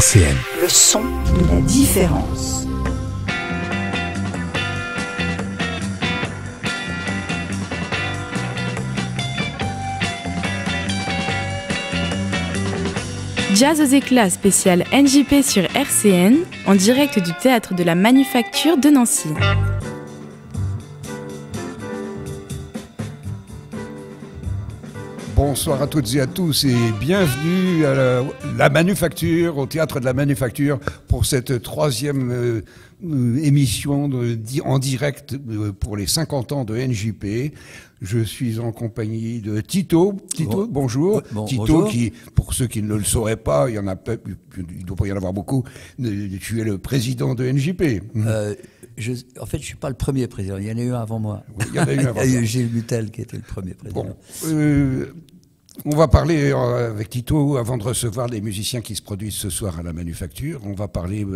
RCN. Le son de la différence. Jazz aux éclats spécial NJP sur RCN, en direct du théâtre de la Manufacture de Nancy. Bonsoir à toutes et à tous et bienvenue à la Manufacture, au théâtre de la Manufacture pour cette troisième émission en direct pour les 50 ans de NJP. Je suis en compagnie de Tito. Tito, bonjour. Tito, bonjour. Qui, pour ceux qui ne le sauraient pas, il ne doit pas y en avoir beaucoup, tu es le président de NJP. En fait, je ne suis pas le premier président. Il y en a eu un avant moi. Oui, il y en a eu avant. Il y a eu Gilles Mutel qui était le premier président. Bon, on va parler avec Tito, avant de recevoir les musiciens qui se produisent ce soir à la Manufacture, on va parler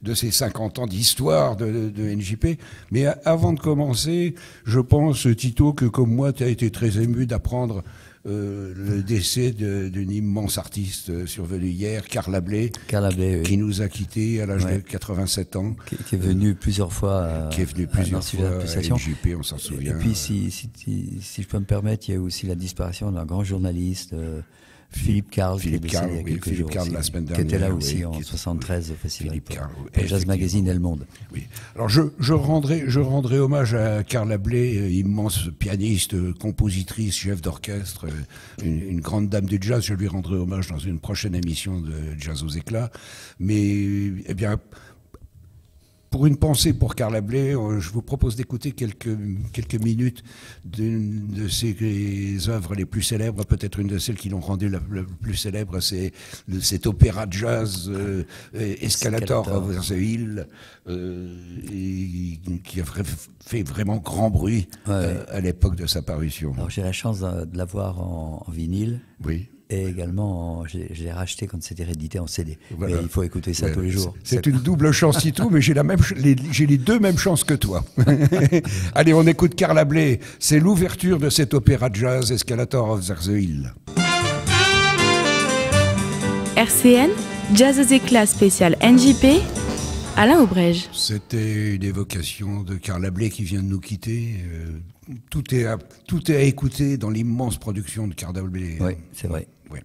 de ces 50 ans d'histoire de NJP. Mais avant de commencer, je pense, Tito, que comme moi, tu as été très ému d'apprendre le décès d'une immense artiste survenue hier, Carla Bley, oui, qui nous a quittés à l'âge de 87 ans. Qui est venue plusieurs fois à NJP, on s'en souvient. Et puis, si je peux me permettre, il y a aussi la disparition d'un grand journaliste, Philippe Carl, qui est décédé il y a quelques jours, la semaine dernière, qui était là aussi en 73 au festival pour Jazz Magazine et Le Monde. Oui. Alors je rendrai hommage à Carla Bley, immense pianiste, compositrice, chef d'orchestre, une grande dame du jazz. Je lui rendrai hommage dans une prochaine émission de Jazz aux éclats. Mais pour une pensée pour Carla Bley, je vous propose d'écouter quelques minutes d'une de ses œuvres les plus célèbres, peut-être une de celles qui l'ont rendue la plus célèbre, c'est cet opéra de jazz Escalator of the Hill, qui a fait vraiment grand bruit à l'époque de sa parution. Alors j'ai la chance de l'avoir en vinyle. Oui. Et également, je l'ai racheté quand c'était réédité en CD. Voilà. Mais il faut écouter ça tous les jours. C'est une double chance, Tito, mais j'ai les deux mêmes chances que toi. Allez, on écoute Carla Bley. C'est l'ouverture de cet opéra de jazz, Escalator of the Hill. RCN, Jazz aux éclats spécial NJP, Alain Aubrège. C'était une évocation de Carla Bley qui vient de nous quitter. Tout est à écouter dans l'immense production de Carla Bley. Oui, c'est vrai. Oui.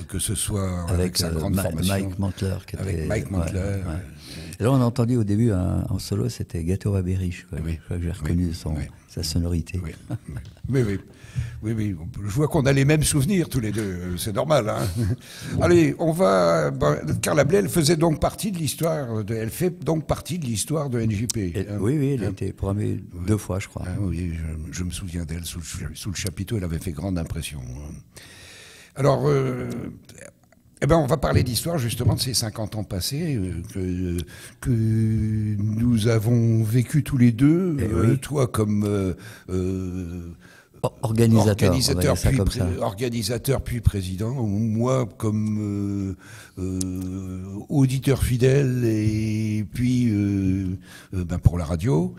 Que ce soit avec sa grande formation. Mike Mantler. Mike Mantler. Là, on a entendu au début en solo, c'était Gato Berich. Oui. Je crois que j'ai reconnu sa sonorité. Oui. Je vois qu'on a les mêmes souvenirs tous les deux. C'est normal. Hein. Allez, on va. Carla Bley, elle faisait donc partie de l'histoire. Elle fait donc partie de l'histoire de NJP. Oui, elle a été programmée 2 fois, je crois. Oui, je me souviens d'elle. Sous le chapiteau, elle avait fait grande impression. Alors, on va parler d'histoire justement de ces 50 ans passés que nous avons vécu tous les deux. Toi comme organisateur puis président, moi comme auditeur fidèle et puis pour la radio.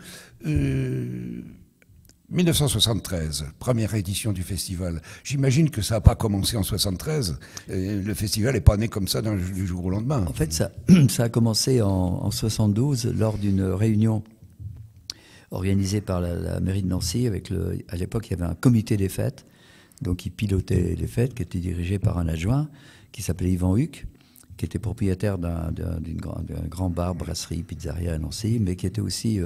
1973, première édition du festival. J'imagine que ça n'a pas commencé en 73. Le festival n'est pas né comme ça du jour au lendemain. En fait, ça a commencé en 72 lors d'une réunion organisée par la mairie de Nancy. À l'époque, il y avait un comité des fêtes, donc qui pilotait les fêtes, qui était dirigé par un adjoint qui s'appelait Yvan Huc, qui était propriétaire d'un grand bar, brasserie, pizzeria à Nancy, mais qui était aussi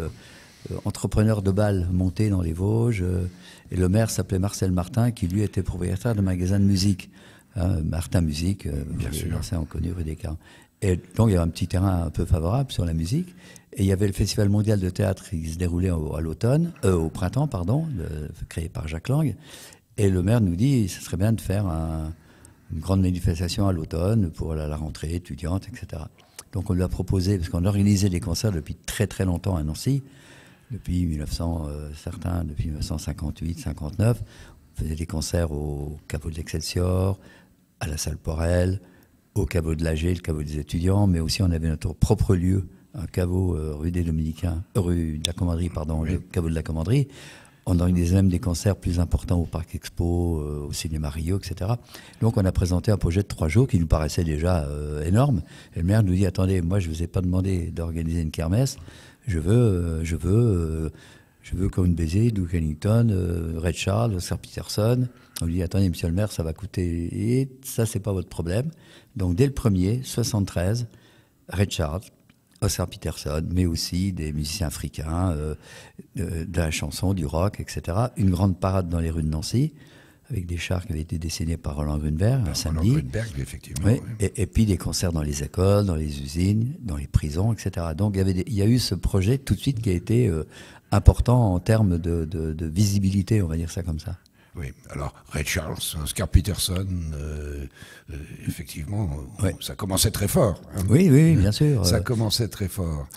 entrepreneur de bal monté dans les Vosges, et le maire s'appelait Marcel Martin, qui lui était propriétaire de magasin de musique, Martin Musique, bien sûr, ancien connu rue des Carmes. Et donc il y avait un petit terrain un peu favorable sur la musique, et il y avait le Festival mondial de théâtre qui se déroulait au printemps, créé par Jacques Lang, et le maire nous dit ce serait bien de faire une grande manifestation à l'automne pour la rentrée étudiante, etc. Donc on lui a proposé, parce qu'on organisait des concerts depuis très très longtemps à Nancy, depuis 1958, 59, on faisait des concerts au caveau de l'Excelsior, à la salle Porel, au caveau de l'AG, le caveau des étudiants, mais aussi on avait notre propre lieu, un caveau rue des Dominicains, rue de la Commanderie, le caveau de la Commanderie, On organisait même des concerts plus importants au Parc Expo, au Cinéma Rio, etc. Donc on a présenté un projet de 3 jours qui nous paraissait déjà énorme. Et le maire nous dit, attendez, moi je ne vous ai pas demandé d'organiser une kermesse, je veux Count Basie, Duke Ellington, Ray Charles, Oscar Peterson. On lui dit, attendez, monsieur le maire, ça va coûter, et ça c'est pas votre problème. Donc dès le 1er, 73, Ray Charles, Oscar Peterson, mais aussi des musiciens africains, de la chanson, du rock, etc. Une grande parade dans les rues de Nancy, avec des chars qui avaient été dessinés par Roland Grunberg, un samedi. Roland Grunberg, effectivement. Oui, Oui. et puis des concerts dans les écoles, dans les usines, dans les prisons, etc. Donc il y a eu ce projet tout de suite qui a été important en termes de visibilité, on va dire ça comme ça. Oui, alors Ray Charles, Oscar Peterson, effectivement, Ouais. ça commençait très fort. Hein. Oui, bien sûr. Ça commençait très fort.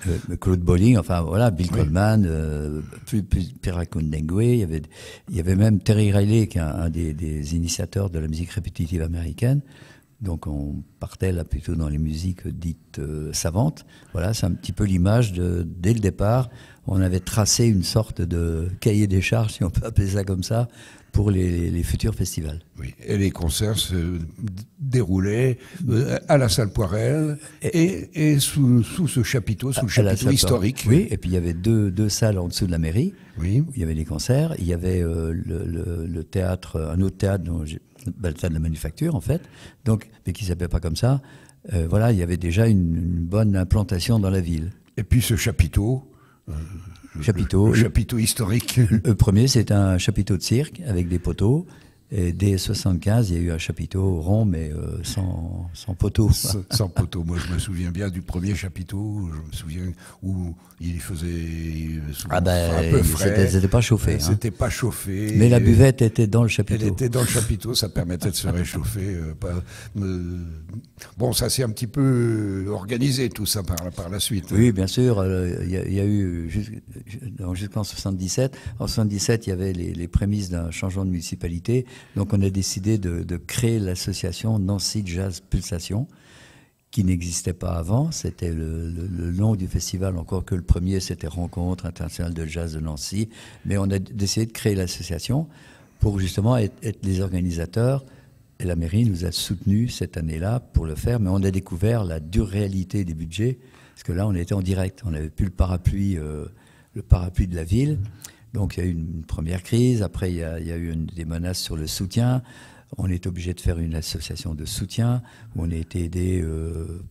Claude Bolling, enfin voilà, Bill Coleman, Pierre Kundengwe, il y avait même Terry Riley, qui est un des initiateurs de la musique répétitive américaine. Donc on partait là plutôt dans les musiques dites savantes. Voilà, c'est un petit peu l'image dès le départ, on avait tracé une sorte de cahier des charges, si on peut appeler ça comme ça, pour les futurs festivals. Oui, et les concerts se déroulaient à la salle Poirel et sous ce chapiteau, sous le chapiteau historique. Oui, et puis il y avait deux salles en dessous de la mairie, Oui. où il y avait des concerts. Il y avait le théâtre, un autre théâtre, le théâtre de la Manufacture en fait, donc, mais qui ne s'appelait pas comme ça. Voilà, il y avait déjà une bonne implantation dans la ville. Et puis ce chapiteau. Le chapiteau historique. Le premier, c'est un chapiteau de cirque avec des poteaux. Et dès 75, il y a eu un chapiteau rond, mais sans poteau. Sans poteau. Moi, je me souviens bien du premier chapiteau. Je me souviens où il faisait souvent un peu frais. C'était pas chauffé. C'était pas chauffé. Mais la buvette était dans le chapiteau. Elle était dans le chapiteau, ça permettait de se réchauffer. Bon, ça s'est un petit peu organisé, tout ça, par la suite. Oui, bien sûr. Il y a eu, jusqu'en 77. En 77, il y avait les prémices d'un changement de municipalité. Donc on a décidé de créer l'association Nancy Jazz Pulsation, qui n'existait pas avant. C'était le nom du festival, encore que le premier, c'était Rencontre internationale de jazz de Nancy. Mais on a décidé de créer l'association pour justement être les organisateurs. Et la mairie nous a soutenus cette année-là pour le faire. Mais on a découvert la dure réalité des budgets, parce que là, on était en direct. On n'avait plus le parapluie de la ville. Donc il y a eu une première crise, après il y a eu des menaces sur le soutien. On est obligé de faire une association de soutien où on a été aidé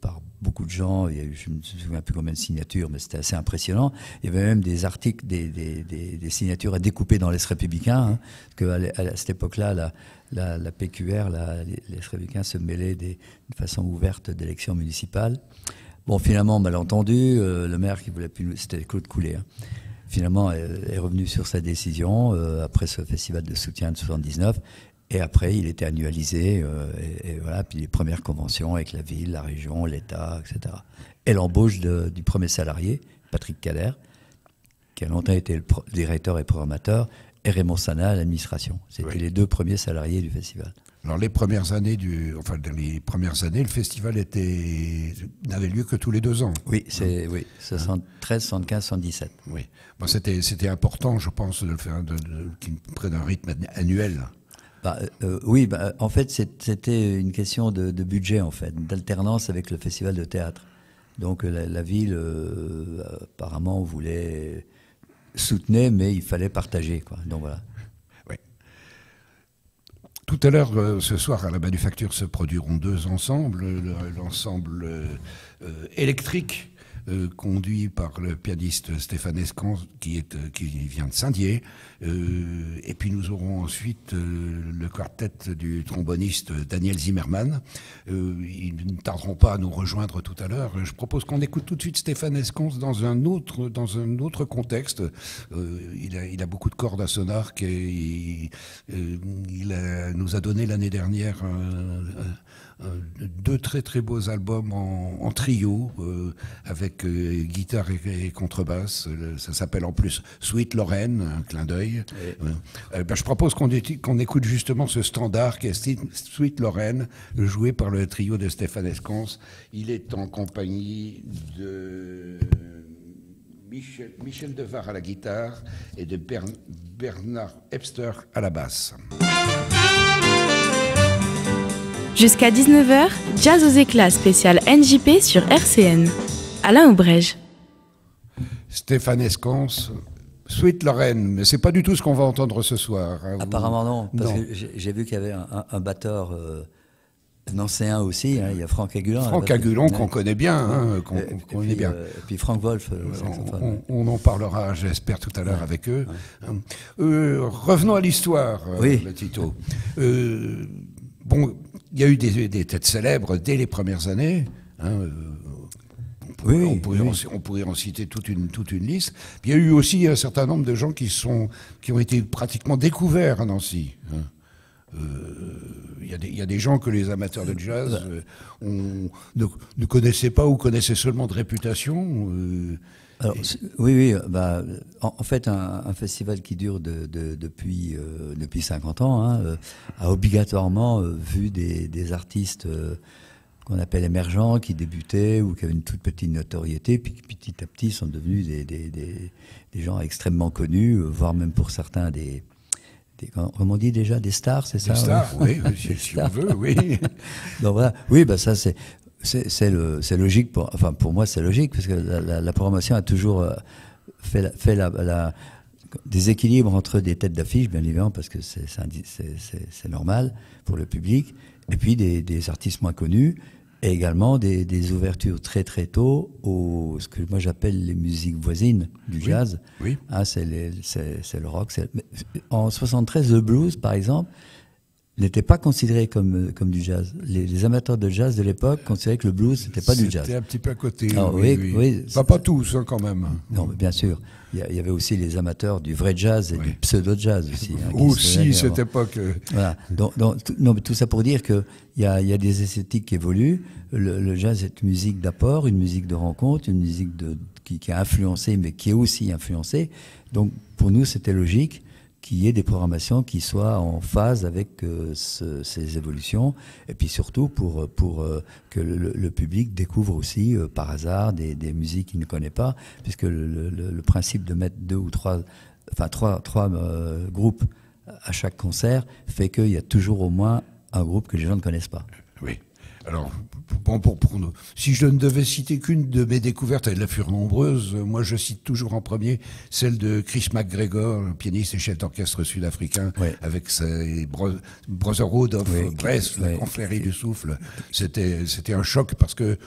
par beaucoup de gens. Il y a eu, je ne me souviens plus combien de signatures, mais c'était assez impressionnant. Il y avait même des articles, des signatures à découper dans l'Est républicain, parce qu'à cette époque-là, la PQR, l'Est républicain se mêlait de façon ouverte d'élections municipales. Bon, finalement, malentendu, le maire qui voulait plus, c'était Claude Coulet, finalement, est revenu sur sa décision après ce festival de soutien de 79. Et après, il était annualisé. Et voilà, puis les premières conventions avec la ville, la région, l'État, etc. Et l'embauche du premier salarié, Patrick Caller, qui a longtemps été le directeur et programmateur, et Raymond Sana à l'administration. C'était les 2 premiers salariés du festival. Alors dans les premières années, le festival n'avait lieu que tous les 2 ans. Oui, 73, 75, 77. Oui, bon, c'était important, je pense, de le faire, qu'il prenne un rythme annuel. En fait, c'était une question de budget, en fait, d'alternance avec le festival de théâtre. Donc la ville, apparemment, soutenait, mais il fallait partager, quoi. Donc voilà. Tout à l'heure, ce soir, à la Manufacture, se produiront 2 ensembles. L'ensemble électrique, conduit par le pianiste Stéphane Escans, qui vient de Saint-Dié. Et puis nous aurons ensuite le quartet du tromboniste Daniel Zimmermann. Ils ne tarderont pas à nous rejoindre tout à l'heure. Je propose qu'on écoute tout de suite Stéphane Escans dans un autre contexte. Il a beaucoup de cordes à son arc et nous a donné l'année dernière 2 très très beaux albums en trio avec guitare et contrebasse. Ça s'appelle en plus Sweet Lorraine, un clin d'œil. Je propose qu'on écoute justement ce standard qui est Sweet Lorraine, joué par le trio de Stéphane Escans. Il est en compagnie de Michel Devar à la guitare et de Bernard Hebster à la basse. Jusqu'à 19h, Jazz aux éclats spécial NJP sur RCN. Alain Aubrège. Stéphane Escance, Sweet Lorraine, mais c'est pas du tout ce qu'on va entendre ce soir. Hein, apparemment non, parce que j'ai vu qu'il y avait un batteur nancéen aussi, hein, il y a Franck Agulon. Franck Agulon qu'on connaît bien, hein, qu'on connaît bien. Et puis Franck Wolf, on en parlera, j'espère, tout à l'heure avec eux. Revenons à l'histoire, Tito. Bon, il y a eu des têtes célèbres dès les premières années. Hein, on pourrait en citer toute une liste. Puis il y a eu aussi un certain nombre de gens qui ont été pratiquement découverts à Nancy. Hein. Il y a des gens que les amateurs de jazz ne connaissaient pas ou connaissaient seulement de réputation. Alors, en fait, un festival qui dure depuis 50 ans a obligatoirement vu des artistes qu'on appelle émergents, qui débutaient ou qui avaient une toute petite notoriété, puis qui petit à petit sont devenus des gens extrêmement connus, voire même pour certains comment on dit déjà, des stars, c'est ça? Des stars, oui, si on veut, oui. Donc voilà, oui, ça c'est logique, pour moi c'est logique, parce que la programmation a toujours fait des équilibres entre des têtes d'affiche, bien évidemment, parce que c'est normal pour le public, et puis des artistes moins connus, et également des ouvertures très très tôt ce que moi j'appelle les musiques voisines du jazz. Oui. Hein, c'est le rock. En 73, le blues, par exemple, n'était pas considéré comme du jazz. Les amateurs de jazz de l'époque considéraient que le blues, c'était pas du jazz. C'était un petit peu à côté. Alors, oui. Pas tous, hein, quand même. Non, mais bien sûr. Il y avait aussi les amateurs du vrai jazz et du pseudo-jazz aussi. Hein, aussi, cette époque. Voilà. Non, mais tout ça pour dire qu'il y a des esthétiques qui évoluent. Le jazz est une musique d'apport, une musique de rencontre, une musique qui a influencé, mais qui est aussi influencée. Donc, pour nous, c'était logique qu'il y ait des programmations qui soient en phase avec ces évolutions, et puis surtout pour que le public découvre aussi par hasard des musiques qu'il ne connaît pas, puisque le principe de mettre trois groupes à chaque concert fait qu'il y a toujours au moins un groupe que les gens ne connaissent pas. Oui. Alors, pour nous, si je ne devais citer qu'une de mes découvertes, elles furent nombreuses, moi je cite toujours en premier celle de Chris McGregor, pianiste et chef d'orchestre sud-africain, avec ses Brotherhood of Breath, la confrérie du souffle. C'était un choc parce que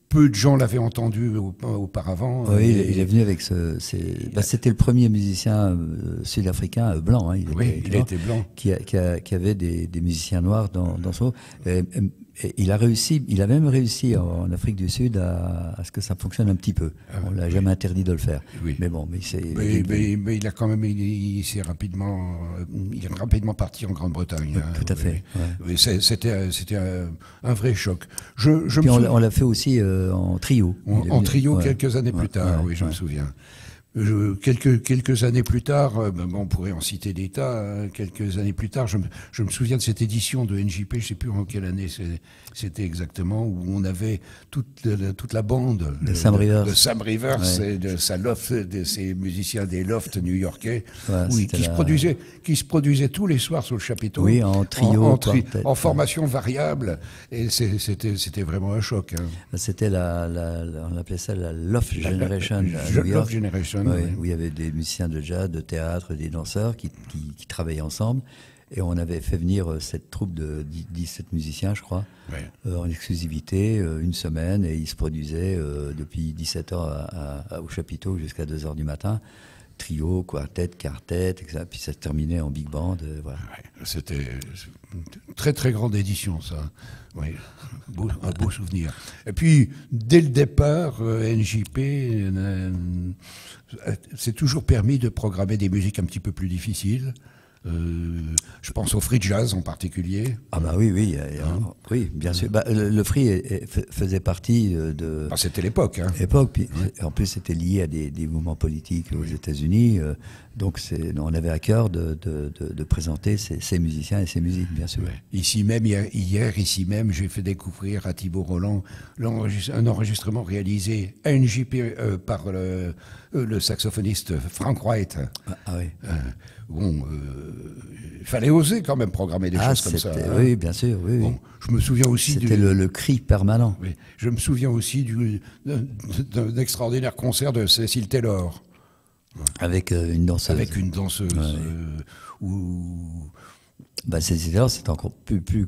peu de gens l'avaient entendu auparavant. Oui, il est venu avec c'était le premier musicien sud-africain blanc. Hein, il était blanc. Qui avait des musiciens noirs dans son... Et il a même réussi en Afrique du Sud à ce que ça fonctionne un petit peu. On l'a jamais interdit de le faire. Oui. Mais bon, mais il a quand même, il est rapidement parti en Grande-Bretagne. Tout à fait. Oui. C'était un vrai choc. On l'a fait aussi en trio. En trio quelques années plus tard. Oui, je me souviens. Quelques années plus tard, on pourrait en citer des tas, quelques années plus tard, je me souviens de cette édition de NJP, je ne sais plus en quelle année c'était exactement, où on avait toute la bande de Sam Rivers et de ces musiciens des lofts new-yorkais, qui se produisaient tous les soirs sur le chapiteau, en trio, en formation variable, et c'était vraiment un choc. Hein. C'était on appelait ça la Loft Generation. Loft Generation. Où il y avait des musiciens de jazz, de théâtre, des danseurs qui travaillaient ensemble. Et on avait fait venir cette troupe de 17 musiciens, je crois, en exclusivité, une semaine. Et ils se produisaient depuis 17h au chapiteau jusqu'à 2h du matin. Trio, quartet, etc. Puis ça se terminait en big band. Voilà. C'était une très très grande édition, ça. Oui, un beau souvenir. Et puis, dès le départ, NJP s'est toujours permis de programmer des musiques un petit peu plus difficiles. Je pense au free jazz en particulier. Ah bah oui, oui, bien sûr. Le free faisait partie de... C'était l'époque. Hein. Puis, en plus, c'était lié à des mouvements politiques aux États-Unis. Donc on avait à cœur de présenter ces musiciens et ces musiques, bien sûr. Ouais. Ici même, hier, ici même, j'ai fait découvrir à Thibaut Roland un enregistrement réalisé à NJP par le saxophoniste Frank Wright. Ah oui. Il fallait oser quand même programmer des choses comme ça. Hein. Oui, bien sûr. Oui, bon, je me souviens aussi c'était le cri permanent. Oui, je me souviens aussi d'un extraordinaire concert de Cecil Taylor. Avec une danseuse. Avec une danseuse. Cecil Taylor, c'est encore plus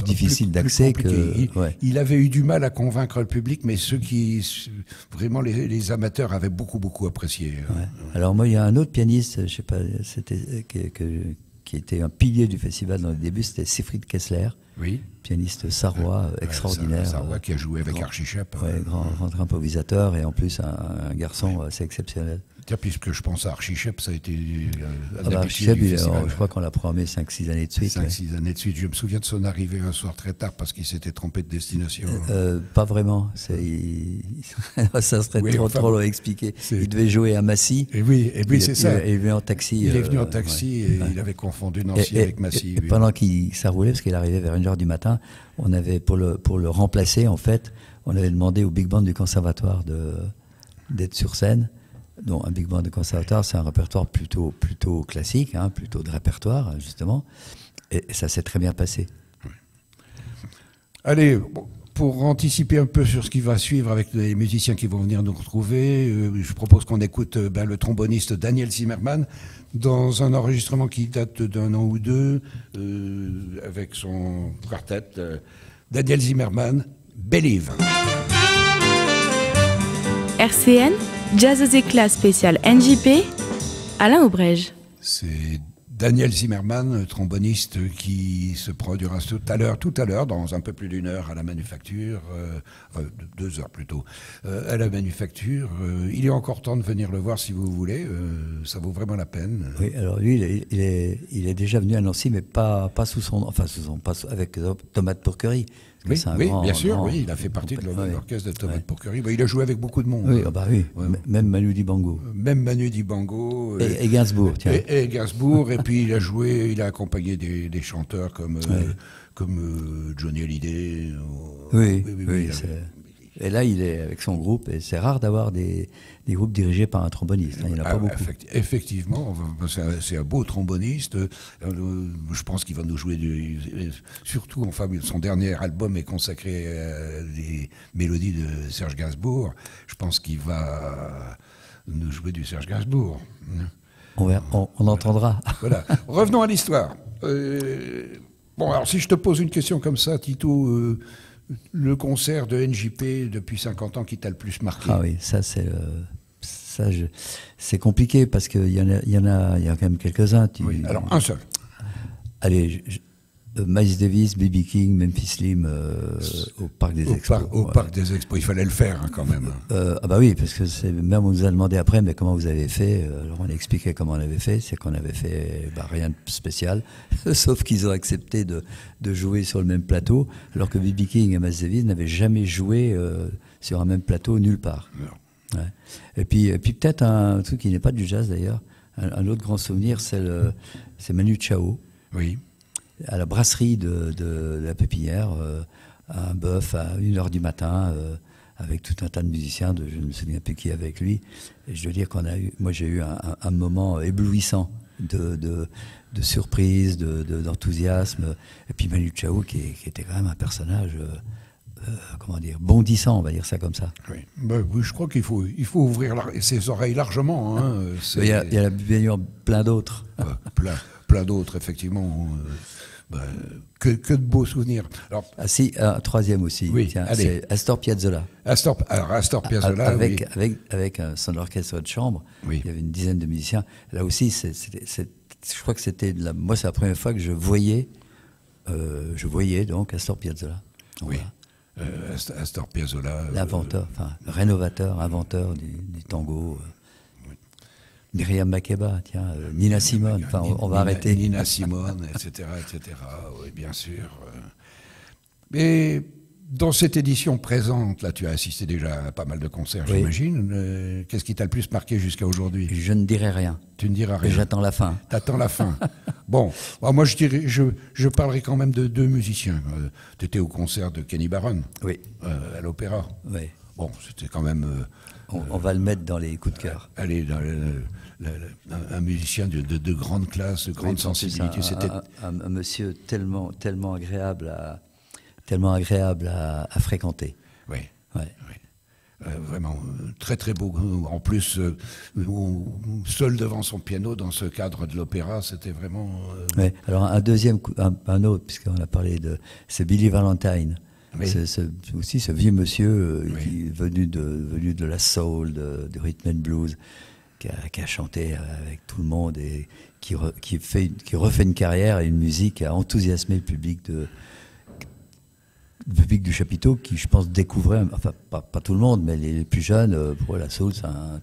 difficile d'accès que. Il avait eu du mal à convaincre le public, mais vraiment les amateurs avaient beaucoup apprécié. Ouais. Alors moi, il y a un autre pianiste, je sais pas, qui était un pilier du festival dans le début, c'était Siegfried Kessler. Oui. Pianiste sarrois extraordinaire. Sarrois qui a joué avec Archie Shepp. Grand improvisateur et en plus un garçon assez exceptionnel. Tiens, puisque je pense à Archie Shepp, ça a été Archie Shepp, je crois qu'on l'a programmé 5-6 années de suite. 5-6 années de suite. Je me souviens de son arrivée un soir très tard parce qu'il s'était trompé de destination. Pas vraiment. Ça serait trop à expliquer. Il devait jouer à Massy. Et oui, c'est ça. Il est venu en taxi. Il est venu en taxi et il avait confondu Nancy avec Massy. Et pendant qu'il ça roulait, parce qu'il arrivait vers 1h du matin, on avait pour le remplacer, en fait, on avait demandé au Big Band du Conservatoire d'être sur scène. Donc un big band de conservatoire, c'est un répertoire plutôt classique, plutôt de répertoire justement, et ça s'est très bien passé. Oui. Allez, pour anticiper un peu sur ce qui va suivre avec les musiciens qui vont venir nous retrouver, je propose qu'on écoute le tromboniste Daniel Zimmerman dans un enregistrement qui date d'un an ou deux, avec son quartet. Daniel Zimmerman, Believe. RCN, Jazz aux éclats spécial NJP, Alain Aubrège. C'est Daniel Zimmerman, tromboniste, qui se produira tout à l'heure, dans un peu plus d'une heure à la Manufacture, 2 heures plutôt, à la Manufacture. Il est encore temps de venir le voir si vous voulez, ça vaut vraiment la peine. Oui, alors lui, il est déjà venu à Nancy, mais pas sous son nom, avec Tomate Pourquerie. Oui, bien sûr, il a fait partie de l'orchestre de Tomate Pourquerie. Il a joué avec beaucoup de monde. Oui, même Manu Dibango. Même Manu Dibango. Et Gainsbourg, tiens. Et Gainsbourg, et puis il a accompagné des chanteurs comme Johnny Hallyday. Oui. Et là, il est avec son groupe, et c'est rare d'avoir des groupes dirigés par un tromboniste. Il n'y en a pas beaucoup. Effectivement, c'est un beau tromboniste. Je pense qu'il va nous jouer surtout, son dernier album est consacré à des mélodies de Serge Gainsbourg. Je pense qu'il va nous jouer du Serge Gainsbourg. On entendra. Voilà. Revenons à l'histoire. Alors si je te pose une question comme ça, Tito, le concert de NJP depuis 50 ans qui t'a le plus marqué? Ah oui, c'est compliqué parce qu'il y en a quand même quelques-uns. Oui, alors un seul. Allez, Miles Davis, B.B. King, Memphis Slim au Parc des Expos. Au Parc des Expos, il fallait le faire quand même. Oui, parce que même on nous a demandé après, mais comment vous avez fait? Alors on a expliqué comment on avait fait, c'est qu'on avait fait rien de spécial, sauf qu'ils ont accepté de jouer sur le même plateau, alors que B.B. King et Miles Davis n'avaient jamais joué sur un même plateau nulle part. Ouais. Et puis peut-être un truc qui n'est pas du jazz d'ailleurs, un autre grand souvenir, c'est Manu Chao. Oui. À la brasserie de la Pépinière, à un bœuf à 1h du matin, avec tout un tas de musiciens, je ne me souviens plus qui avec lui. Et je dois dire moi j'ai eu un moment éblouissant de surprise, d'enthousiasme. Et puis Manu Chao qui était quand même un personnage, bondissant, on va dire ça comme ça. Oui, je crois qu'il faut ouvrir ses oreilles largement. Il y a bien sûr plein d'autres. Plein d'autres, effectivement. Que de beaux souvenirs. Alors, un troisième aussi. Oui, tiens, c'est Astor Piazzolla. Astor Piazzolla, avec son orchestre de chambre. Oui. Il y avait une dizaine de musiciens. Là aussi, je crois que c'était moi, c'est la première fois que je voyais donc Astor Piazzolla. Donc, oui. Astor Piazzolla. L'inventeur, rénovateur, inventeur du tango. Myriam Makeba, tiens, Nina Simone, on va arrêter. Nina Simone, etc. Oui, bien sûr. Mais Dans cette édition présente, là, tu as assisté déjà à pas mal de concerts, Oui. j'imagine. Qu'est-ce qui t'a le plus marqué jusqu'à aujourd'hui? Je ne dirai rien. Tu ne diras Et rien. j'attends la fin. T'attends la fin. Bon, alors moi je parlerai quand même de deux musiciens. Tu étais au concert de Kenny Barron Oui. à l'Opéra. Oui. Bon, c'était quand même On va le mettre dans les coups de cœur. allez, un musicien de grande classe, de grande Oui, en plus, sensibilité. C'était un monsieur tellement agréable à fréquenter. oui. Ouais. Vraiment très très beau. En plus, seul devant son piano dans ce cadre de l'opéra, c'était vraiment. Ouais. Alors un deuxième, un autre, puisqu'on a parlé de, c'est Billy Valentine. Oui. Aussi ce vieux monsieur Oui. qui est venu de la soul, du rhythm and blues, qui a chanté avec tout le monde et qui refait une carrière et une musique qui a enthousiasmé le public du chapiteau, qui je pense découvrait, enfin pas tout le monde, mais les plus jeunes, pour eux, la soul c'est un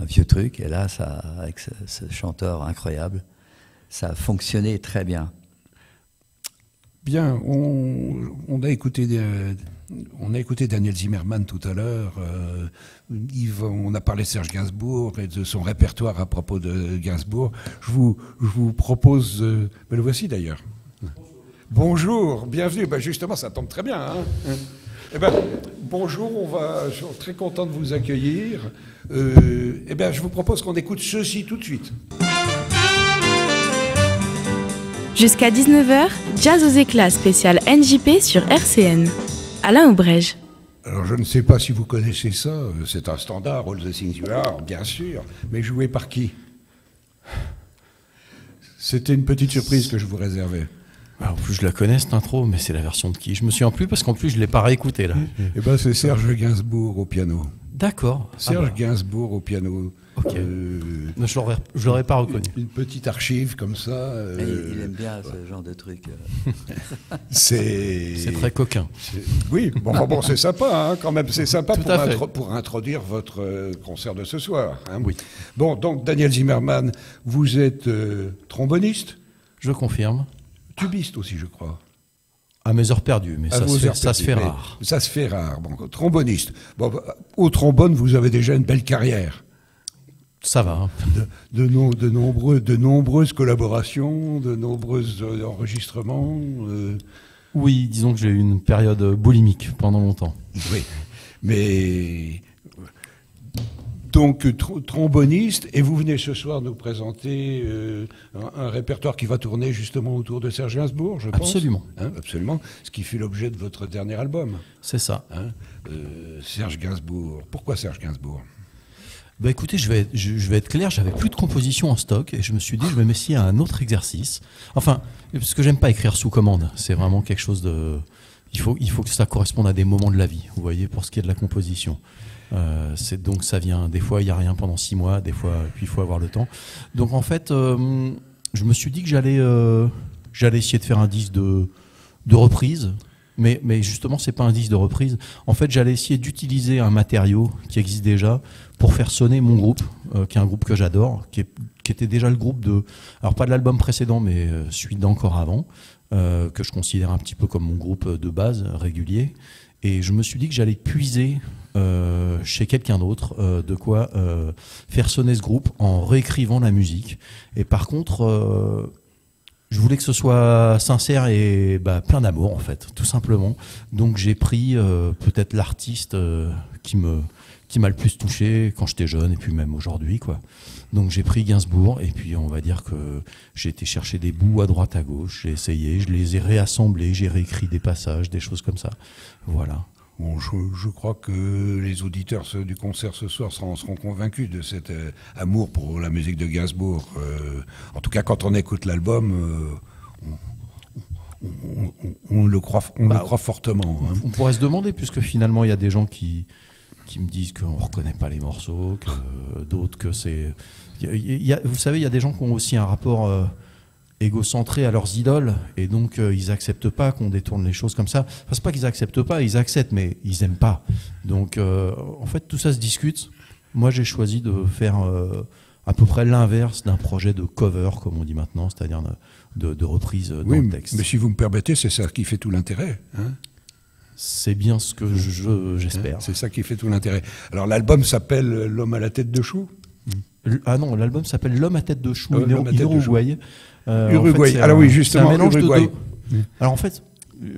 vieux truc, et là ça, avec ce chanteur incroyable, ça a fonctionné très bien. Bien, on a écouté Daniel Zimmerman tout à l'heure. On a parlé de Serge Gainsbourg et de son répertoire à propos de Gainsbourg. Je vous propose, le voici d'ailleurs. Bonjour, bienvenue. Ben justement, ça tombe très bien. Hein. Eh ben, bonjour, je suis très content de vous accueillir. Eh ben, je vous propose qu'on écoute ceci tout de suite. Jusqu'à 19h, Jazz aux éclats spécial NJP sur RCN. Alain Aubrège. Alors, je ne sais pas si vous connaissez ça. C'est un standard, All the Things You Are, bien sûr. Mais joué par qui? C'était une petite surprise que je vous réservais. En plus, je la connais cette intro, mais c'est la version de qui? Je me souviens plus parce qu'en plus, je ne l'ai pas réécoutée là. Eh ben, c'est Serge Gainsbourg au piano. D'accord. Serge Gainsbourg au piano. Ok. Je l'aurais pas reconnu. Une petite archive comme ça. Il aime bien ce genre de truc. C'est très coquin. Oui, bon, c'est sympa, hein, quand même. C'est sympa Tout à fait. pour introduire votre concert de ce soir. Hein. Oui. Bon, donc, Daniel Zimmerman, vous êtes tromboniste, Je confirme. tubiste aussi, je crois. À mes heures perdues, mais À vos heures ça se fait perdues, mais rare. Ça se fait rare. Bon, tromboniste. Bon, au trombone, vous avez déjà une belle carrière. Ça va. Hein. De nombreuses collaborations, de nombreux enregistrements. Oui, disons que j'ai eu une période boulimique pendant longtemps. Oui, mais donc tromboniste, et vous venez ce soir nous présenter un répertoire qui va tourner justement autour de Serge Gainsbourg, je pense. Absolument. Hein, absolument, ce qui fut l'objet de votre dernier album. C'est ça. Hein, Serge Gainsbourg. Pourquoi Serge Gainsbourg? Bah écoutez, je vais être clair, j'avais plus de composition en stock et je me suis dit je vais m'essayer à un autre exercice. Enfin, parce que j'aime pas écrire sous commande, c'est vraiment quelque chose de... Il faut que ça corresponde à des moments de la vie, vous voyez, pour ce qui est de la composition. Donc ça vient, des fois il n'y a rien pendant 6 mois, des fois puis il faut avoir le temps. Donc en fait, je me suis dit que j'allais essayer de faire un disque de reprise. Mais justement, c'est pas un disque de reprise. En fait, j'allais essayer d'utiliser un matériau qui existe déjà pour faire sonner mon groupe, qui est un groupe que j'adore, qui était déjà le groupe de... Alors, pas de l'album précédent, mais celui d'encore avant, que je considère un petit peu comme mon groupe de base, régulier. Et je me suis dit que j'allais puiser chez quelqu'un d'autre de quoi faire sonner ce groupe en réécrivant la musique. Et par contre... je voulais que ce soit sincère et plein d'amour, en fait, tout simplement. Donc j'ai pris peut-être l'artiste qui m'a le plus touché quand j'étais jeune et puis même aujourd'hui, quoi. Donc j'ai pris Gainsbourg et puis on va dire que j'ai été chercher des bouts à droite à gauche, j'ai essayé, je les ai réassemblés, j'ai réécrit des passages, des choses comme ça. Voilà. Bon, je crois que les auditeurs du concert ce soir seront convaincus de cet amour pour la musique de Gainsbourg. En tout cas, quand on écoute l'album, on le croit fortement. Hein. On pourrait se demander, puisque finalement il y a des gens qui me disent qu'on ne reconnaît pas les morceaux, que d'autres que c'est... vous savez, il y a des gens qui ont aussi un rapport... égocentrés à leurs idoles, et donc ils acceptent pas qu'on détourne les choses comme ça. Enfin, c'est pas qu'ils acceptent pas, ils acceptent, mais ils aiment pas. Donc en fait tout ça se discute. Moi j'ai choisi de faire à peu près l'inverse d'un projet de cover, comme on dit maintenant, c'est-à-dire de reprise dans le texte. Mais si vous me permettez, c'est ça qui fait tout l'intérêt. Hein. C'est bien ce que j'espère. C'est ça qui fait tout l'intérêt. Alors l'album s'appelle L'homme à la tête de chou. Ah non, l'album s'appelle L'homme à tête de chou, L'homme à tête de Uruguay. Uruguay. En fait, Alors oui, justement, c'est un mélange Uruguay. Alors en fait,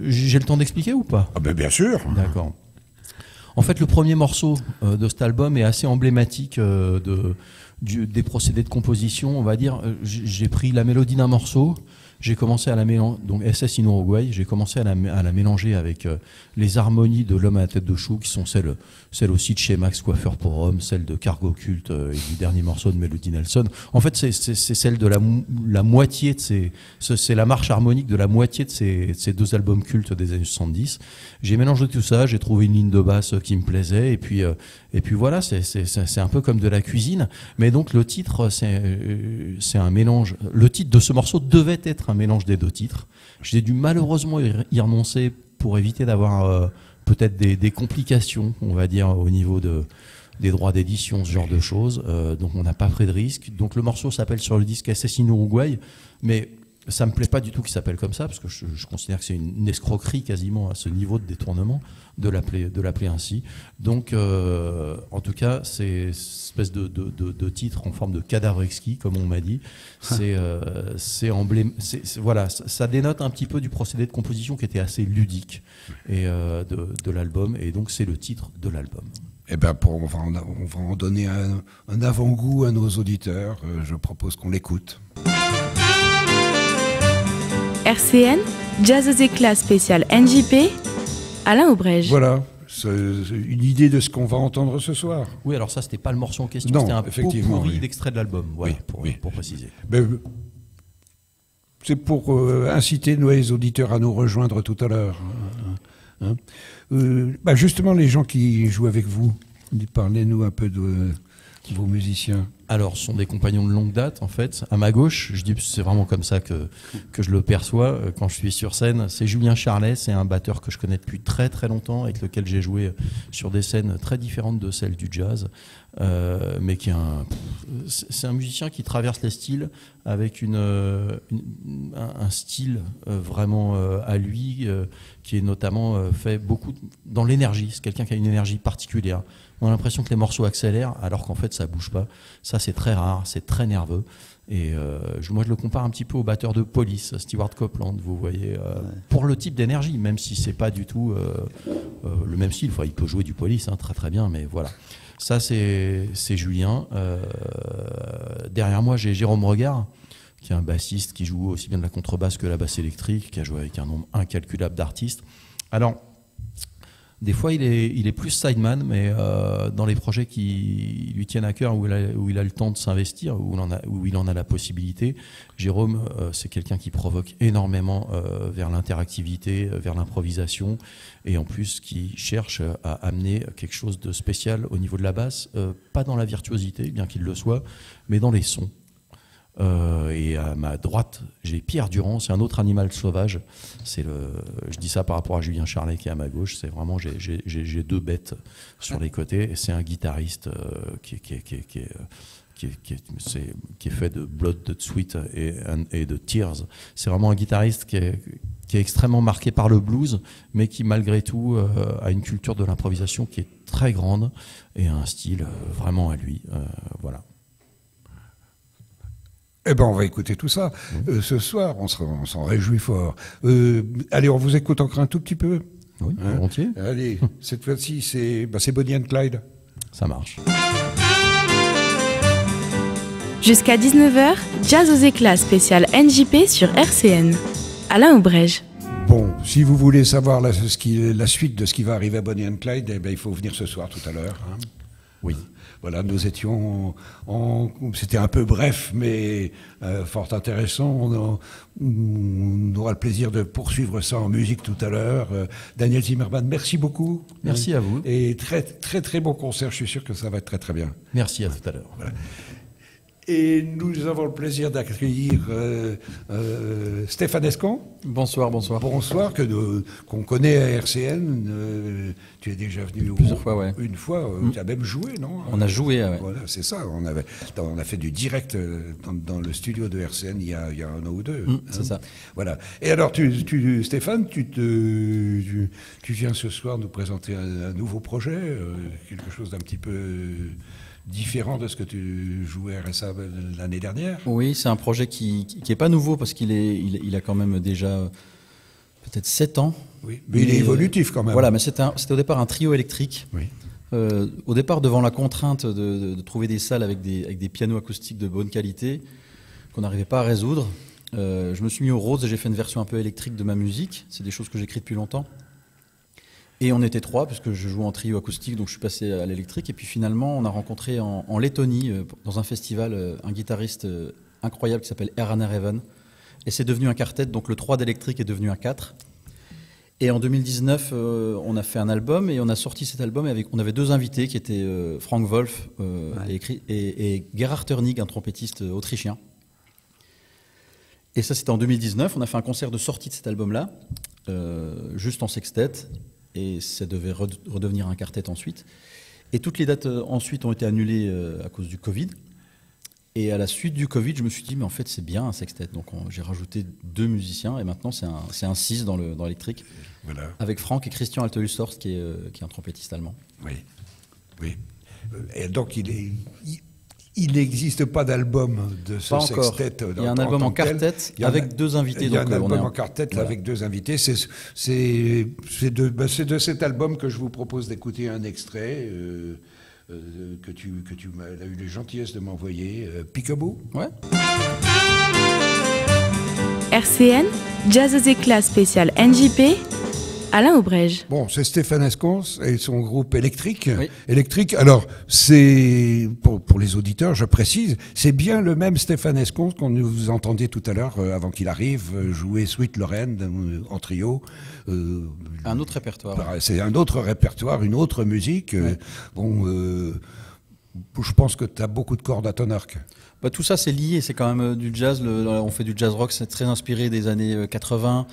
j'ai le temps d'expliquer ou pas? Ah ben bien sûr. D'accord. En fait, le premier morceau de cet album est assez emblématique des procédés de composition. On va dire, j'ai pris la mélodie d'un morceau, j'ai commencé à la mélanger, donc SS in Uruguay, j'ai commencé à la mélanger avec les harmonies de L'homme à la tête de chou, qui sont celles aussi de chez Max Coiffeur pour Homme, celles de Cargo Cult et du dernier morceau de Melody Nelson. En fait, c'est celle de la moitié de c'est la marche harmonique de la moitié de ces deux albums cultes des années 70. J'ai mélangé tout ça, j'ai trouvé une ligne de basse qui me plaisait, et puis voilà, c'est un peu comme de la cuisine. Mais donc le titre, c'est un mélange. Le titre de ce morceau devait être un mélange des deux titres. J'ai dû malheureusement y renoncer pour éviter d'avoir peut-être des complications, on va dire, au niveau des droits d'édition, ce genre de choses. Donc on n'a pas pris de risque. Donc le morceau s'appelle sur le disque SS in Uruguay, mais ça me plaît pas du tout qu'il s'appelle comme ça, parce que je considère que c'est une escroquerie quasiment à ce niveau de détournement de l'appeler ainsi. Donc en tout cas, c'est une espèce de titre en forme de cadavre exquis, comme on m'a dit. Voilà, ça dénote un petit peu du procédé de composition qui était assez ludique et de l'album, et donc c'est le titre de l'album. Eh ben on va en donner un avant-goût à nos auditeurs. Je propose qu'on l'écoute. RCN, Jazz aux éclats spécial NJP, Alain Aubrège. Voilà, c'est une idée de ce qu'on va entendre ce soir. Oui, alors ça, c'était pas le morceau en question, Non, c'était un effectivement, pot pourri oui. d'extrait de l'album, voilà, Oui. pour préciser. Ben, c'est pour inciter nos auditeurs à nous rejoindre tout à l'heure. Hein. Justement, les gens qui jouent avec vous, parlez-nous un peu de vos musiciens. Alors, ce sont des compagnons de longue date, en fait. À ma gauche, je dis c'est vraiment comme ça que je le perçois quand je suis sur scène. C'est Julien Charlet, c'est un batteur que je connais depuis très très longtemps, avec lequel j'ai joué sur des scènes très différentes de celles du jazz, mais c'est un musicien qui traverse les styles avec un style vraiment à lui, qui est notamment fait beaucoup dans l'énergie. C'est quelqu'un qui a une énergie particulière. On a l'impression que les morceaux accélèrent alors qu'en fait ça bouge pas. Ça, c'est très rare, c'est très nerveux. Et moi je le compare un petit peu au batteur de Police, Stewart Copeland, vous voyez, pour le type d'énergie, même si c'est pas du tout le même style. Enfin, il peut jouer du Police très très bien, mais voilà. Ça, c'est Julien. Derrière moi, j'ai Jérôme Regard, qui est un bassiste qui joue aussi bien de la contrebasse que la basse électrique, qui a joué avec un nombre incalculable d'artistes. Alors, des fois, il est plus sideman, mais dans les projets qui lui tiennent à cœur, où il a le temps de s'investir, où il en a la possibilité, Jérôme, c'est quelqu'un qui provoque énormément vers l'interactivité, vers l'improvisation, et en plus qui cherche à amener quelque chose de spécial au niveau de la basse, pas dans la virtuosité, bien qu'il le soit, mais dans les sons. Et à ma droite, j'ai Pierre Durand, c'est un autre animal sauvage. Je dis ça par rapport à Julien Charlet qui est à ma gauche. C'est vraiment, j'ai deux bêtes sur les côtés. Et c'est un guitariste qui est fait de Blood, de Sweat et de Tears. C'est vraiment un guitariste qui est extrêmement marqué par le blues, mais qui malgré tout a une culture de l'improvisation qui est très grande et un style vraiment à lui. Voilà. Eh ben, on va écouter tout ça. Ce soir, on s'en réjouit fort. Allez, on vous écoute encore un tout petit peu. Oui, volontiers. Allez, cette fois-ci, c'est Bonnie and Clyde. Ça marche. Jusqu'à 19h, Jazz aux éclats spécial NJP sur RCN. Alain Aubrège. Bon, si vous voulez savoir la suite de ce qui va arriver à Bonnie and Clyde, eh ben, il faut venir ce soir tout à l'heure. Hein. Oui. Voilà, nous étions c'était un peu bref, mais fort intéressant. On aura le plaisir de poursuivre ça en musique tout à l'heure. Daniel Zimmerman, merci beaucoup. Merci à vous. Et très, très, très bon concert. Je suis sûr que ça va être très, très bien. Merci, à tout à l'heure. Voilà. Et nous avons le plaisir d'accueillir Stéphane Escon. Bonsoir, bonsoir. Bonsoir, qu'on connaît à RCN tu es déjà venu Plusieurs fois, ouais. une fois. Tu as même joué, non? On a joué, ouais. Voilà, c'est ça. On a fait du direct dans le studio de RCN il y a un an ou deux. C'est ça. Voilà. Et alors, Stéphane, tu viens ce soir nous présenter un nouveau projet, quelque chose d'un petit peu différent de ce que tu jouais à RSA l'année dernière. Oui, c'est un projet qui est pas nouveau parce il a quand même déjà peut-être 7 ans. Oui, mais il est évolutif quand même. Voilà, mais c'était au départ un trio électrique. Oui. Au départ, devant la contrainte de trouver des salles avec des pianos acoustiques de bonne qualité qu'on n'arrivait pas à résoudre, je me suis mis au Rhodes et j'ai fait une version un peu électrique de ma musique. C'est des choses que j'écris depuis longtemps. Et on était 3, puisque je joue en trio acoustique, donc je suis passé à l'électrique. Et puis finalement, on a rencontré en Lettonie, dans un festival, un guitariste incroyable qui s'appelle Eran Arevan. Et c'est devenu un quartet, donc le 3 d'électrique est devenu un 4. Et en 2019, on a fait un album et on a sorti cet album. Et on avait 2 invités qui étaient Frank Wolf et Gerhard Törnig, un trompettiste autrichien. Et ça, c'était en 2019. On a fait un concert de sortie de cet album-là, juste en sextet. Et ça devait redevenir un quartet ensuite. Et toutes les dates ensuite ont été annulées à cause du Covid. Et à la suite du Covid, je me suis dit, mais en fait, c'est bien un sextet. Donc j'ai rajouté 2 musiciens et maintenant c'est un 6 dans l'électrique. Voilà. Avec Frank et Christian Altelushorst, qui est un trompettiste allemand. Oui. Oui. Et donc il n'existe pas d'album de ce sextet. Il y a un album en quartet avec 2 invités. Il y a un album en quartet avec 2 invités. C'est de cet album que je vous propose d'écouter un extrait que tu as eu la gentillesse de m'envoyer. Peekaboo. Ouais. RCN, Jazz aux éclats spécial NJP, Alain Aubrège. Bon, c'est Stéphane Escons et son groupe électrique. Oui. Électrique. Alors, c'est pour les auditeurs, je précise, c'est bien le même Stéphane Escons qu'on vous entendait tout à l'heure, avant qu'il arrive, jouer Sweet Lorraine en trio. Un autre répertoire. C'est un autre répertoire, une autre musique. Ouais. Je pense que tu as beaucoup de cordes à ton arc. Bah, tout ça, c'est lié. C'est quand même du jazz. On fait du jazz rock. C'est très inspiré des années 80.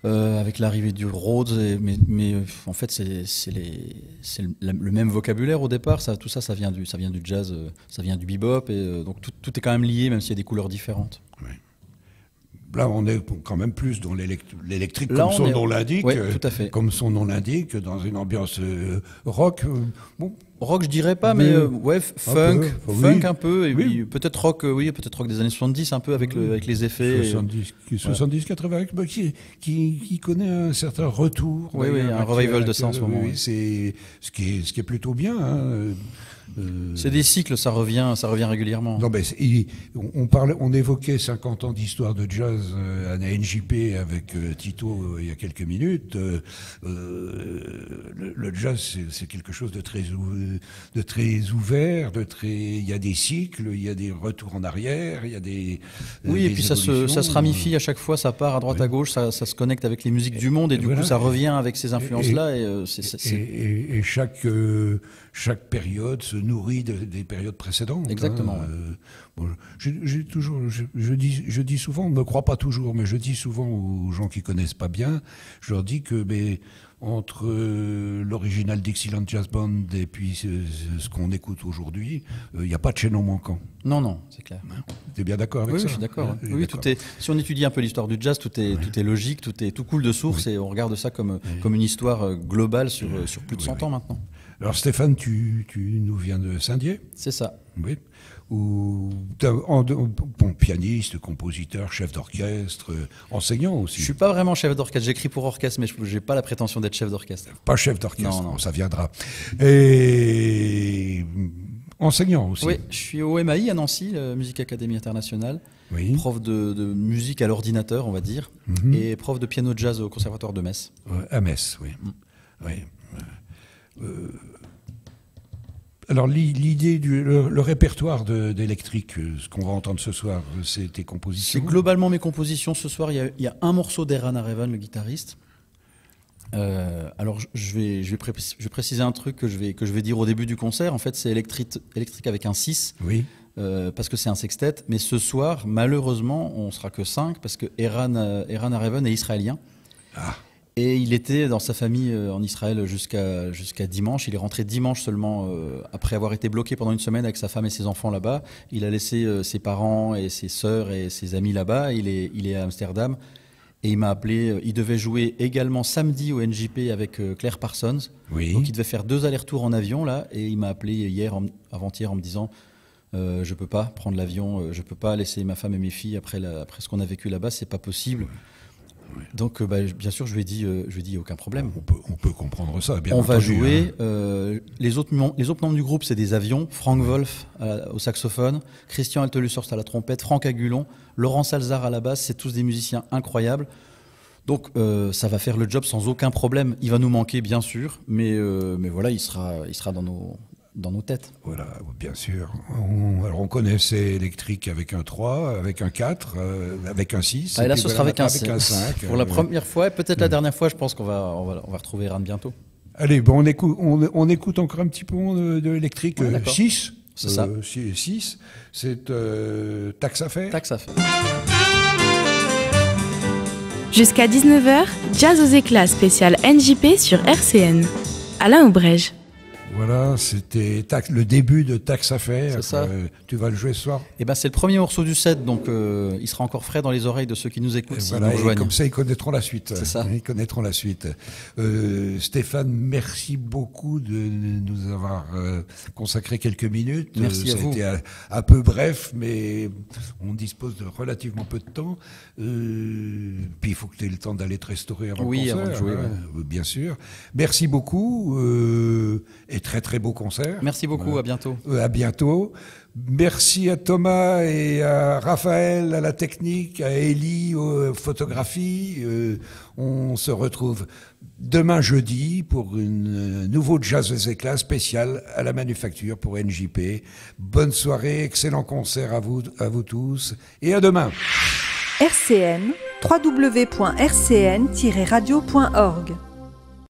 Avec l'arrivée du Rhodes, mais en fait c'est le même vocabulaire au départ. Tout ça vient du jazz, ça vient du bebop, et donc tout est quand même lié, même s'il y a des couleurs différentes. Oui. Là, on est quand même plus dans l'électrique, comme son nom l'indique. Oui, tout à fait. Comme son nom l'indique, dans une ambiance rock. Rock, je dirais pas, mais funk un peu, et oui. puis peut-être rock des années 70, un peu avec les effets. 70-80, qui connaît un certain retour. Oui, un revival de ça en ce moment. Oui, c'est ce qui est plutôt bien. Hein. C'est des cycles, ça revient régulièrement. Non, mais on évoquait 50 ans d'histoire de jazz à la NJP avec Tito il y a quelques minutes. Le jazz, c'est quelque chose de très ouvert, il y a des cycles, il y a des retours en arrière, il y a des et puis ça se ramifie à chaque fois, ça part à droite à gauche, ça se connecte avec les musiques du monde, et du coup ça revient avec ces influences-là. Et chaque période se nourrit des périodes précédentes. Exactement. Je dis souvent, on ne me croit pas toujours, mais je dis souvent aux gens qui connaissent pas bien, je leur dis que entre l'original Dixieland Jazz Band et puis ce qu'on écoute aujourd'hui, il n'y a pas de chaînon manquant. Non, c'est clair. Tu es bien d'accord avec ça? Oui, je suis d'accord. Oui, si on étudie un peu l'histoire du jazz, tout est logique, tout coule de source, et on regarde ça comme une histoire globale sur plus de 100 ans maintenant. Alors Stéphane, tu nous viens de Saint-Dié? C'est ça. Oui. Pianiste, compositeur, chef d'orchestre, enseignant aussi. Je suis pas vraiment chef d'orchestre. J'écris pour orchestre, mais j'ai pas la prétention d'être chef d'orchestre. Pas chef d'orchestre, non. Ça viendra. Et enseignant aussi. Oui, je suis au MAI à Nancy, Musique Académie Internationale. Oui. Prof de musique à l'ordinateur, on va dire, et prof de piano jazz au Conservatoire de Metz. À Metz, oui. Oui. Alors l'idée le répertoire d'électrique, ce qu'on va entendre ce soir, c'est tes compositions? C'est globalement mes compositions. Ce soir, il y a un morceau d'Eran Arevan, le guitariste. Alors je vais préciser un truc que je vais dire au début du concert. En fait, c'est électrique avec un 6. Oui. Parce que c'est un sextet. Mais ce soir, malheureusement, on sera que 5 parce que Eran Arevan est israélien. Ah. Et il était dans sa famille en Israël jusqu'à dimanche. Il est rentré dimanche seulement après avoir été bloqué pendant une semaine avec sa femme et ses enfants là-bas. Il a laissé ses parents et ses sœurs et ses amis là-bas. Il est à Amsterdam et il m'a appelé. Il devait jouer également samedi au NJP avec Claire Parsons. Oui. Donc il devait faire 2 allers-retours en avion là. Et il m'a appelé avant-hier en me disant je peux pas prendre l'avion, je peux pas laisser ma femme et mes filles après ce qu'on a vécu là-bas, c'est pas possible. Oui. Donc, bien sûr, je lui ai dit aucun problème. On peut comprendre ça, bien On entendu. va jouer. Les autres membres du groupe, c'est des avions. Frank Wolf au saxophone, Christian Altelushorst à la trompette, Franck Agulon, Laurent Salzar à la basse. C'est tous des musiciens incroyables. Donc, ça va faire le job sans aucun problème. Il va nous manquer, bien sûr, mais voilà, il sera dans nos têtes. Voilà, bien sûr. On connaissait électrique avec un 3, avec un 4, avec un 6. Et là, ce sera avec un 5. Pour la première fois, et peut-être la dernière fois, je pense qu'on va retrouver Ran bientôt. Allez, bon, on écoute encore un petit peu de l'électrique. 6. C'est ça. 6. C'est Taxe à faire. Taxe à faire. Jusqu'à 19h, Jazz aux éclats spécial NJP sur RCN. Alain Aubrège. Voilà, c'était le début de Taxe à faire. C'est ça. Tu vas le jouer ce soir? C'est le premier morceau du set, donc il sera encore frais dans les oreilles de ceux qui nous écoutent. Voilà, nous rejoignent. Comme ça, ils connaîtront la suite. C'est ça. Ils connaîtront la suite. Stéphane, merci beaucoup de nous avoir consacré quelques minutes. Merci à vous. Ça a été un peu bref, mais on dispose de relativement peu de temps. Puis il faut que tu aies le temps d'aller te restaurer avant le concert. Avant de jouer, bien sûr. Merci beaucoup. Et très très beau concert. Merci beaucoup, à bientôt. À bientôt. Merci à Thomas et à Raphaël à la technique, à Élie aux photographies. On se retrouve demain jeudi pour une nouveau Jazz aux éclats spécial à la Manufacture pour NJP. Bonne soirée, excellent concert à vous tous et à demain. RCN, www.rcn-radio.org